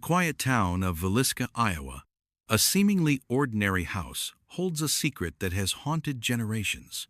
quiet town of Villisca, Iowa, a seemingly ordinary house holds a secret that has haunted generations.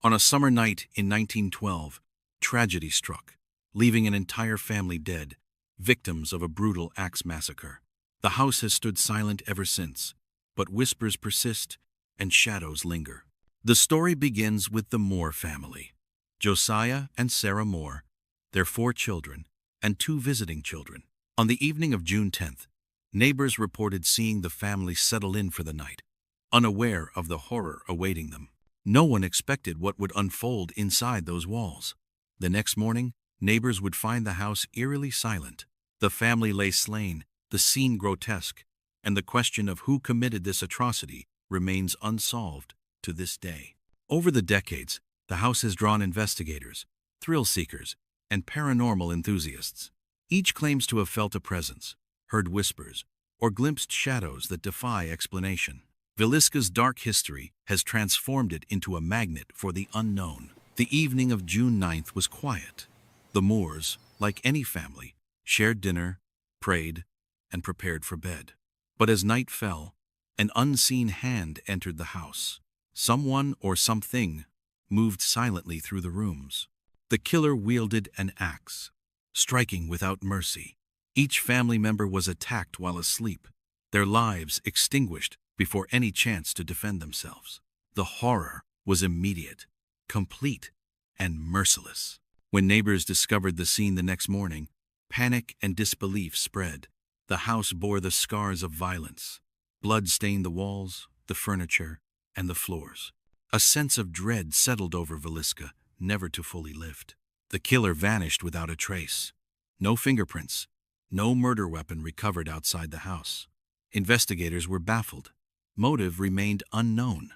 On a summer night in 1912, tragedy struck, leaving an entire family dead, victims of a brutal axe massacre. The house has stood silent ever since, but whispers persist and shadows linger. The story begins with the Moore family, Josiah and Sarah Moore, their 4 children, and 2 visiting children. On the evening of June 10th, neighbors reported seeing the family settle in for the night, unaware of the horror awaiting them. No one expected what would unfold inside those walls. The next morning, neighbors would find the house eerily silent. The family lay slain, the scene grotesque, and the question of who committed this atrocity remains unsolved to this day. Over the decades, the house has drawn investigators, thrill seekers, and paranormal enthusiasts. Each claims to have felt a presence, heard whispers, or glimpsed shadows that defy explanation. Villisca's dark history has transformed it into a magnet for the unknown. The evening of June 9th was quiet. The Moores, like any family, shared dinner, prayed, and prepared for bed. But as night fell, an unseen hand entered the house. Someone or something moved silently through the rooms. The killer wielded an axe, striking without mercy. Each family member was attacked while asleep, their lives extinguished before any chance to defend themselves. The horror was immediate, complete, and merciless. When neighbors discovered the scene the next morning, panic and disbelief spread. The house bore the scars of violence. Blood stained the walls, the furniture, and the floors. A sense of dread settled over Villisca, never to fully lift. The killer vanished without a trace. No fingerprints, no murder weapon recovered outside the house. Investigators were baffled. Motive remained unknown.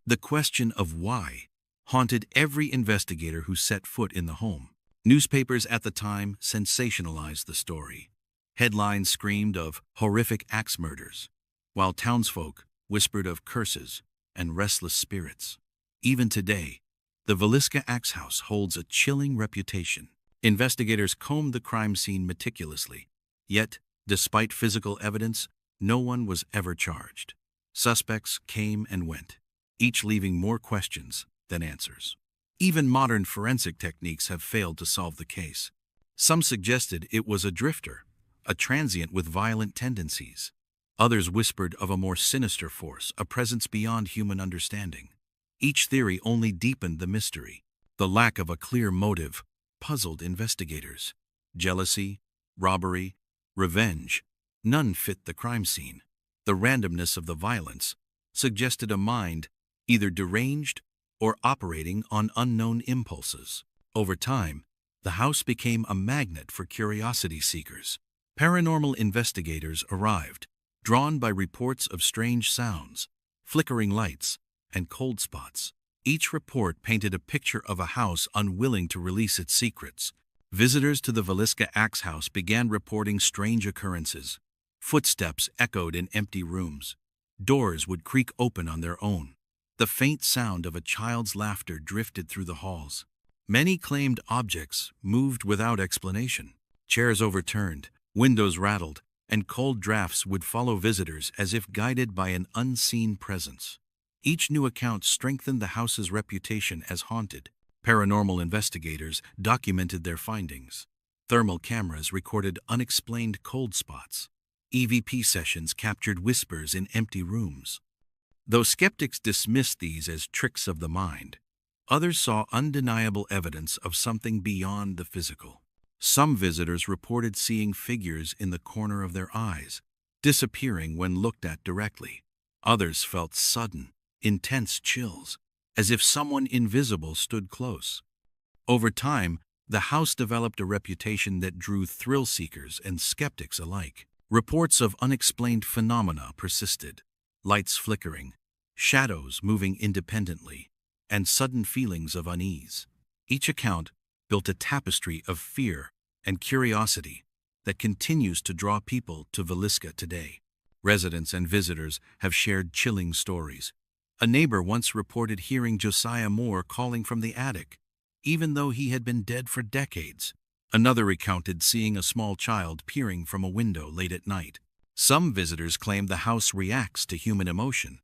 The question of why haunted every investigator who set foot in the home. Newspapers at the time sensationalized the story. Headlines screamed of horrific axe murders, while townsfolk whispered of curses and restless spirits. Even today, the Villisca Axe House holds a chilling reputation. Investigators combed the crime scene meticulously, yet, despite physical evidence, no one was ever charged. Suspects came and went, each leaving more questions than answers. Even modern forensic techniques have failed to solve the case. Some suggested it was a drifter, a transient with violent tendencies. Others whispered of a more sinister force, a presence beyond human understanding. Each theory only deepened the mystery. The lack of a clear motive puzzled investigators. Jealousy, robbery, revenge, none fit the crime scene. The randomness of the violence suggested a mind either deranged or operating on unknown impulses. Over time, the house became a magnet for curiosity seekers. Paranormal investigators arrived, drawn by reports of strange sounds, flickering lights, and cold spots. Each report painted a picture of a house unwilling to release its secrets. Visitors to the Villisca Axe House began reporting strange occurrences. Footsteps echoed in empty rooms. Doors would creak open on their own. The faint sound of a child's laughter drifted through the halls. Many claimed objects moved without explanation. Chairs overturned, windows rattled, and cold drafts would follow visitors as if guided by an unseen presence. Each new account strengthened the house's reputation as haunted. Paranormal investigators documented their findings. Thermal cameras recorded unexplained cold spots. EVP sessions captured whispers in empty rooms. Though skeptics dismissed these as tricks of the mind, others saw undeniable evidence of something beyond the physical. Some visitors reported seeing figures in the corner of their eyes, disappearing when looked at directly. Others felt sudden, intense chills, as if someone invisible stood close. Over time, the house developed a reputation that drew thrill seekers and skeptics alike. Reports of unexplained phenomena persisted. Lights flickering, shadows moving independently, and sudden feelings of unease. Each account built a tapestry of fear and curiosity that continues to draw people to Villisca today. Residents and visitors have shared chilling stories. A neighbor once reported hearing Josiah Moore calling from the attic, even though he had been dead for decades. Another recounted seeing a small child peering from a window late at night. Some visitors claim the house reacts to human emotion.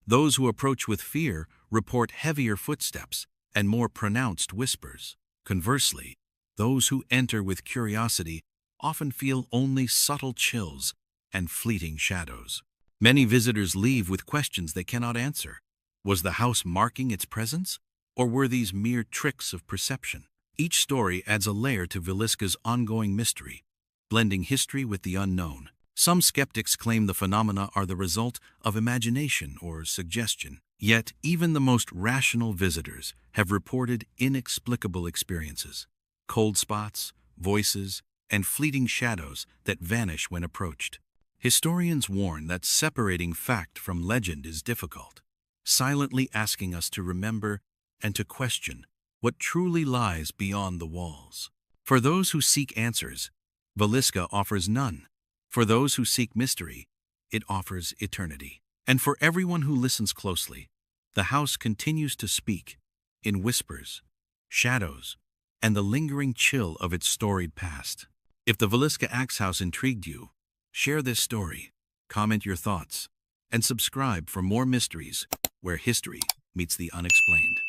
Those who approach with fear report heavier footsteps and more pronounced whispers. Conversely, those who enter with curiosity often feel only subtle chills and fleeting shadows. Many visitors leave with questions they cannot answer. Was the house marking its presence, or were these mere tricks of perception? Each story adds a layer to Villisca's ongoing mystery, blending history with the unknown. Some skeptics claim the phenomena are the result of imagination or suggestion. Yet, even the most rational visitors have reported inexplicable experiences: cold spots, voices, and fleeting shadows that vanish when approached. Historians warn that separating fact from legend is difficult, silently asking us to remember and to question what truly lies beyond the walls. For those who seek answers, Villisca offers none. For those who seek mystery, it offers eternity. And for everyone who listens closely, the house continues to speak in whispers, shadows, and the lingering chill of its storied past. If the Villisca Axe House intrigued you, share this story, comment your thoughts, and subscribe for more mysteries where history meets the unexplained.